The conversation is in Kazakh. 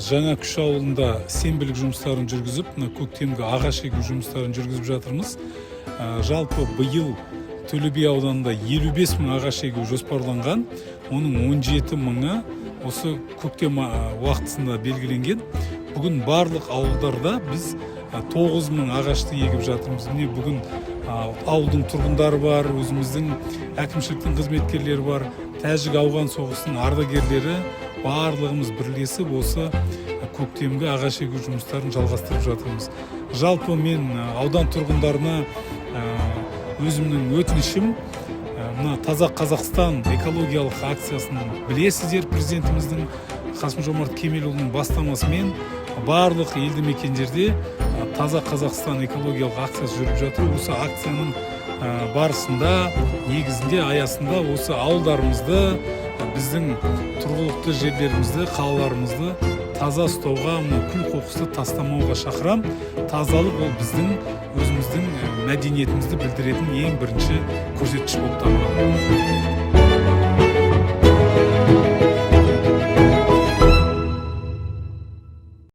жаңа күш ауылында сенбілік жұмыстарын жүргізіп, көктемгі ағаш егу жұмыстарын жүргізіп жатырмыз. Жалпы биыл Төле би ауданында 55 мың ағаш егу жоспарланған, оның 17 мыңы осы көктем уақытысында белгіленген. Бүгін барлық ауылдарда біз 9 мың ағашты егіп жатырмыз. Міне бүгін ауылдың тұрғындары бар, өзіміздің әкімшіліктің қызметкерлері бар, Тәжік-Ауған соғысының ардагерлері барлығымыз бірлесіп осы көктемгі ағаш егу жұмыстарын жалғастырып жатырмыз. Жалпы мен аудан тұрғындарына өзімнің өтінішім, мына Таза Қазақстан экологиялық акциясын білесіздер, президентіміздің Қасым-Жомарт Кемелұлының бастамасымен барлық елді мекендерде Таза Қазақстан экологиялық акциясы жүріп жатыр. Осы акцияның барысында, негізінде аясында осы ауылдарымызды, біздің тұрғылықты жерлерімізді, қалаларымызды таза ұстауға, күл қоқысты тастамауға шақырам. Тазалық ол біздің өзіміздің мәдениетімізді білдіретін ең бірінші көрсеткіш болып табылады.